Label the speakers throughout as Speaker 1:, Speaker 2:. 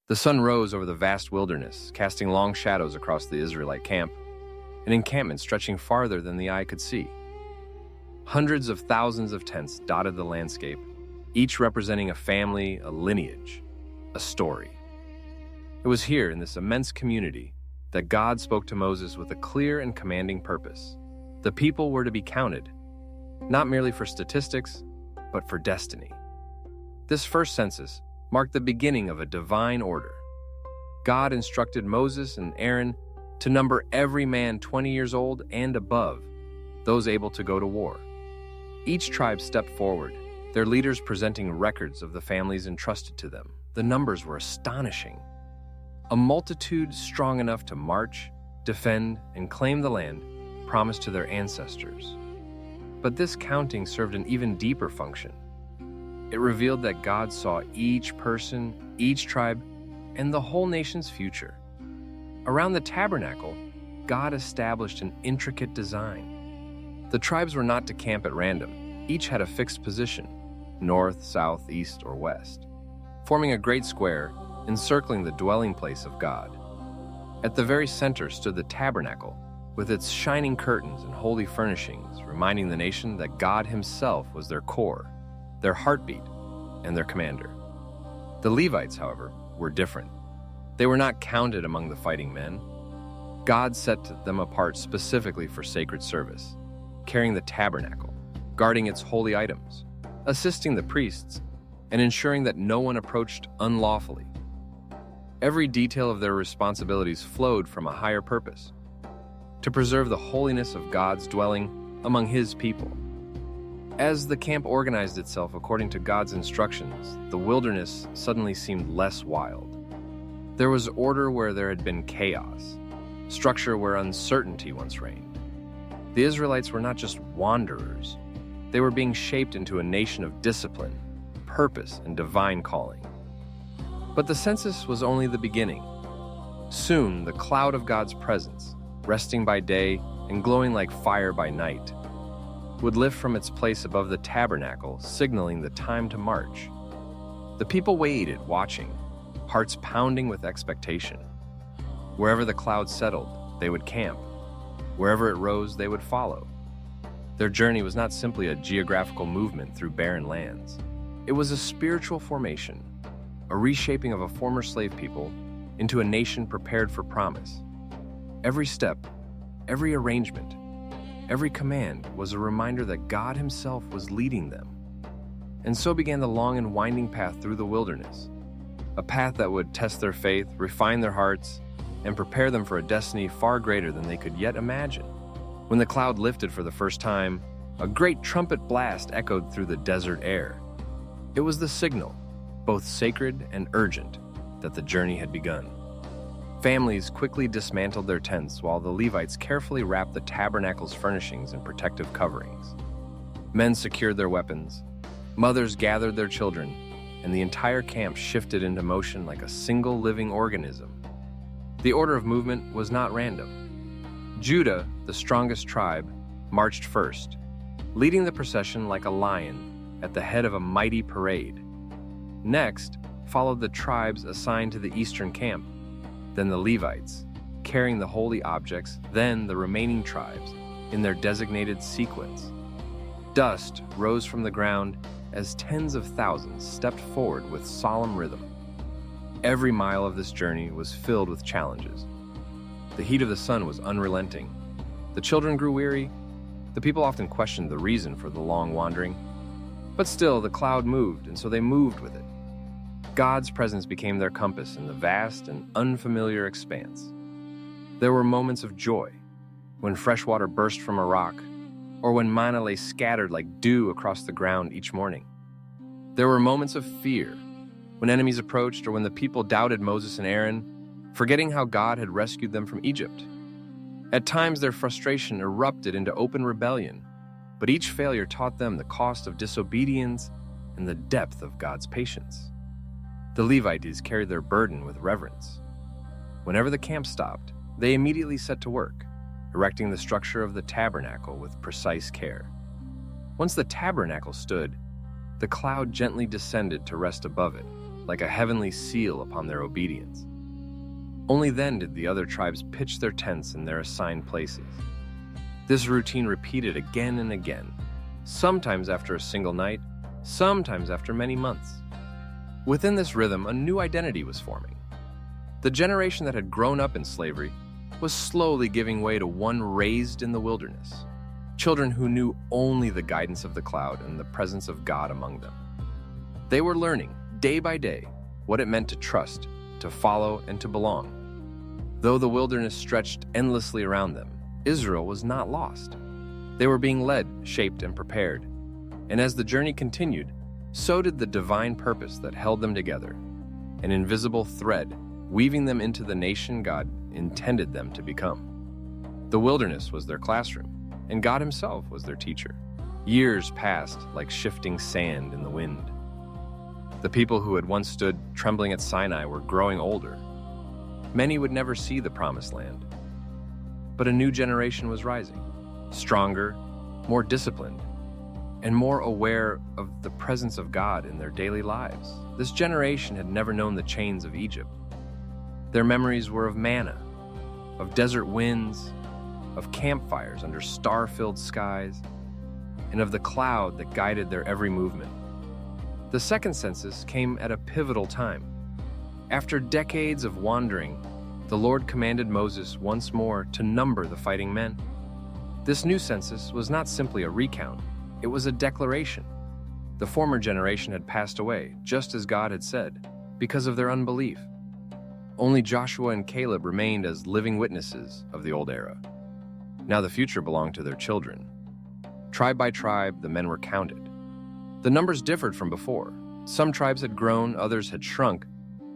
Speaker 1: The sun rose over the vast wilderness, casting long shadows across the Israelite camp, an encampment stretching farther than the eye could see. Hundreds of thousands of tents dotted the landscape, each representing a family, a lineage, a story. It was here, in this immense community, that God spoke to Moses with a clear and commanding purpose. The people were to be counted, not merely for statistics, but for destiny. This first census marked the beginning of a divine order. God instructed Moses and Aaron to number every man 20 years old and above, those able to go to war. Each tribe stepped forward, their leaders presenting records of the families entrusted to them. The numbers were astonishing. A multitude strong enough to march, defend, and claim the land promised to their ancestors. But this counting served an even deeper function. It revealed that God saw each person, each tribe, and the whole nation's future. Around the tabernacle, God established an intricate design. The tribes were not to camp at random. Each had a fixed position, north, south, east, or west, forming a great square encircling the dwelling place of God. At the very center stood the tabernacle, with its shining curtains and holy furnishings, reminding the nation that God Himself was their core, their heartbeat, and their commander. The Levites, however, were different. They were not counted among the fighting men. God set them apart specifically for sacred service, carrying the tabernacle, guarding its holy items, assisting the priests, and ensuring that no one approached unlawfully. Every detail of their responsibilities flowed from a higher purpose, to preserve the holiness of God's dwelling among His people. As the camp organized itself according to God's instructions, the wilderness suddenly seemed less wild. There was order where there had been chaos, structure where uncertainty once reigned. The Israelites were not just wanderers. They were being shaped into a nation of discipline, purpose, and divine calling. But the census was only the beginning. Soon, the cloud of God's presence, resting by day and glowing like fire by night, would lift from its place above the tabernacle, signaling the time to march. The people waited, watching, hearts pounding with expectation. Wherever the cloud settled, they would camp. Wherever it rose, they would follow. Their journey was not simply a geographical movement through barren lands. It was a spiritual formation, a reshaping of a former slave people into a nation prepared for promise. Every step, every arrangement, every command was a reminder that God Himself was leading them. And so began the long and winding path through the wilderness, a path that would test their faith, refine their hearts, and prepare them for a destiny far greater than they could yet imagine. When the cloud lifted for the first time, a great trumpet blast echoed through the desert air. It was the signal, both sacred and urgent, that the journey had begun. Families quickly dismantled their tents while the Levites carefully wrapped the tabernacle's furnishings in protective coverings. Men secured their weapons, mothers gathered their children, and the entire camp shifted into motion like a single living organism. The order of movement was not random. Judah, the strongest tribe, marched first, leading the procession like a lion at the head of a mighty parade. Next, followed the tribes assigned to the eastern camp, then the Levites, carrying the holy objects, then the remaining tribes, in their designated sequence. Dust rose from the ground as tens of thousands stepped forward with solemn rhythm. Every mile of this journey was filled with challenges. The heat of the sun was unrelenting. The children grew weary. The people often questioned the reason for the long wandering. But still, the cloud moved, and so they moved with it. God's presence became their compass in the vast and unfamiliar expanse. There were moments of joy, when fresh water burst from a rock, or when manna lay scattered like dew across the ground each morning. There were moments of fear, when enemies approached or when the people doubted Moses and Aaron, forgetting how God had rescued them from Egypt. At times, their frustration erupted into open rebellion, but each failure taught them the cost of disobedience and the depth of God's patience. The Levites carried their burden with reverence. Whenever the camp stopped, they immediately set to work, erecting the structure of the tabernacle with precise care. Once the tabernacle stood, the cloud gently descended to rest above it, like a heavenly seal upon their obedience. Only then did the other tribes pitch their tents in their assigned places. This routine repeated again and again, sometimes after a single night, sometimes after many months. Within this rhythm, a new identity was forming. The generation that had grown up in slavery was slowly giving way to one raised in the wilderness, children who knew only the guidance of the cloud and the presence of God among them. They were learning, day by day, what it meant to trust, to follow, and to belong. Though the wilderness stretched endlessly around them, Israel was not lost. They were being led, shaped, and prepared. And as the journey continued, so did the divine purpose that held them together, an invisible thread weaving them into the nation God intended them to become. The wilderness was their classroom, and God Himself was their teacher. Years passed like shifting sand in the wind. The people who had once stood trembling at Sinai were growing older. Many would never see the promised land. But a new generation was rising, stronger, more disciplined, and more aware of the presence of God in their daily lives. This generation had never known the chains of Egypt. Their memories were of manna, of desert winds, of campfires under star-filled skies, and of the cloud that guided their every movement. The second census came at a pivotal time. After decades of wandering, the Lord commanded Moses once more to number the fighting men. This new census was not simply a recount, it was a declaration. The former generation had passed away, just as God had said, because of their unbelief. Only Joshua and Caleb remained as living witnesses of the old era. Now the future belonged to their children. Tribe by tribe, the men were counted. The numbers differed from before. Some tribes had grown, others had shrunk,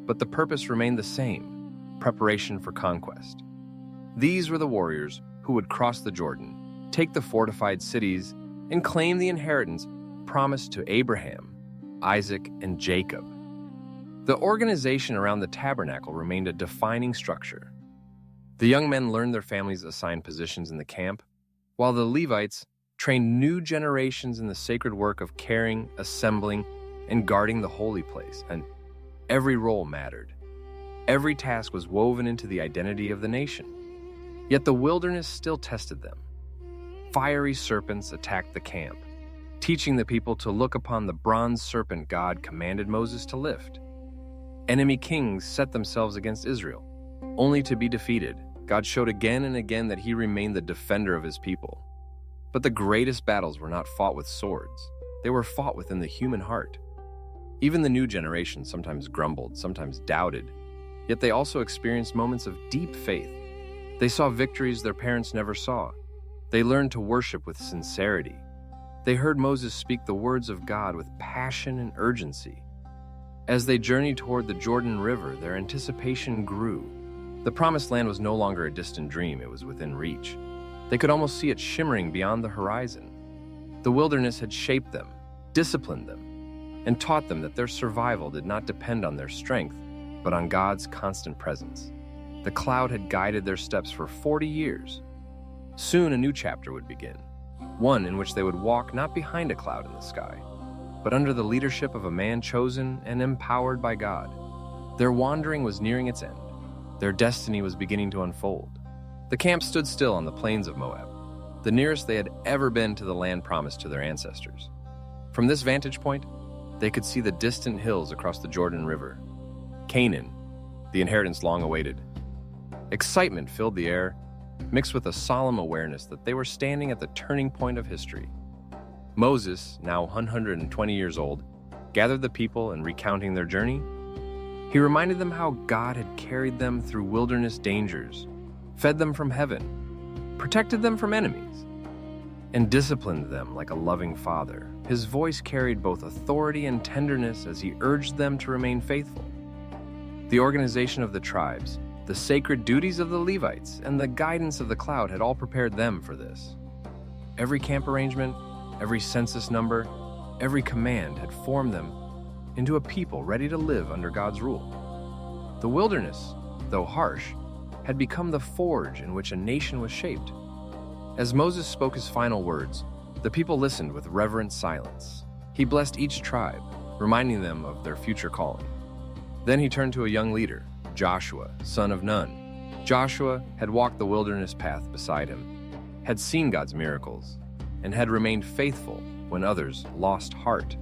Speaker 1: but the purpose remained the same: preparation for conquest. These were the warriors who would cross the Jordan, take the fortified cities, and claim the inheritance promised to Abraham, Isaac, and Jacob. The organization around the tabernacle remained a defining structure. The young men learned their families' assigned positions in the camp, while the Levites trained new generations in the sacred work of caring, assembling, and guarding the holy place, and every role mattered. Every task was woven into the identity of the nation. Yet the wilderness still tested them. Fiery serpents attacked the camp, teaching the people to look upon the bronze serpent God commanded Moses to lift. Enemy kings set themselves against Israel, only to be defeated. God showed again and again that He remained the defender of His people. But the greatest battles were not fought with swords. They were fought within the human heart. Even the new generation sometimes grumbled, sometimes doubted, yet they also experienced moments of deep faith. They saw victories their parents never saw. They learned to worship with sincerity. They heard Moses speak the words of God with passion and urgency. As they journeyed toward the Jordan River, their anticipation grew. The promised land was no longer a distant dream, it was within reach. They could almost see it shimmering beyond the horizon. The wilderness had shaped them, disciplined them, and taught them that their survival did not depend on their strength, but on God's constant presence. The cloud had guided their steps for 40 years. Soon a new chapter would begin, one in which they would walk not behind a cloud in the sky, but under the leadership of a man chosen and empowered by God. Their wandering was nearing its end. Their destiny was beginning to unfold. The camp stood still on the plains of Moab, the nearest they had ever been to the land promised to their ancestors. From this vantage point, they could see the distant hills across the Jordan River. Canaan, the inheritance long awaited. Excitement filled the air, mixed with a solemn awareness that they were standing at the turning point of history. Moses, now 120 years old, gathered the people and recounting their journey. He reminded them how God had carried them through wilderness dangers, fed them from heaven, protected them from enemies, and disciplined them like a loving father. His voice carried both authority and tenderness as he urged them to remain faithful. The organization of the tribes, the sacred duties of the Levites, and the guidance of the cloud had all prepared them for this. Every camp arrangement, every census number, every command had formed them into a people ready to live under God's rule. The wilderness, though harsh, had become the forge in which a nation was shaped. As Moses spoke his final words, the people listened with reverent silence. He blessed each tribe, reminding them of their future calling. Then he turned to a young leader, Joshua, son of Nun. Joshua had walked the wilderness path beside him, had seen God's miracles, and had remained faithful when others lost heart.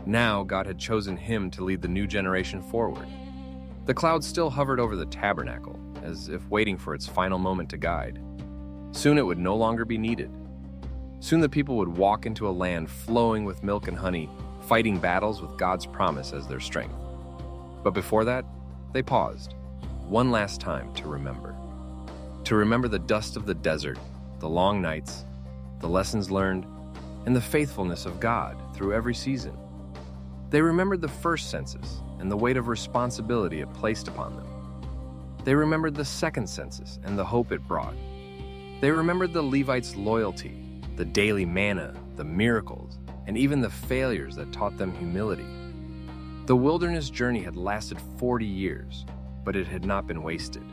Speaker 1: Now God had chosen him to lead the new generation forward. The cloud still hovered over the tabernacle, as if waiting for its final moment to guide. Soon it would no longer be needed. Soon the people would walk into a land flowing with milk and honey, fighting battles with God's promise as their strength. But before that, they paused, one last time to remember. To remember the dust of the desert, the long nights, the lessons learned, and the faithfulness of God through every season. They remembered the first census and the weight of responsibility it placed upon them. They remembered the second census and the hope it brought. They remembered the Levites' loyalty, the daily manna, the miracles, and even the failures that taught them humility. The wilderness journey had lasted 40 years, but it had not been wasted.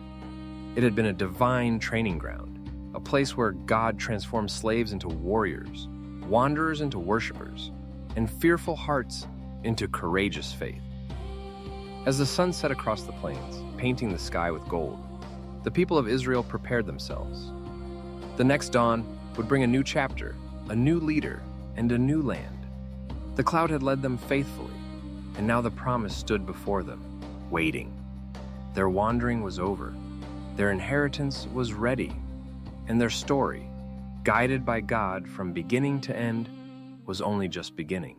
Speaker 1: It had been a divine training ground, a place where God transformed slaves into warriors, wanderers into worshipers, and fearful hearts into courageous faith. As the sun set across the plains, painting the sky with gold, the people of Israel prepared themselves. The next dawn would bring a new chapter, a new leader, and a new land. The cloud had led them faithfully, and now the promise stood before them, waiting. Their wandering was over, their inheritance was ready, and their story, guided by God from beginning to end, was only just beginning.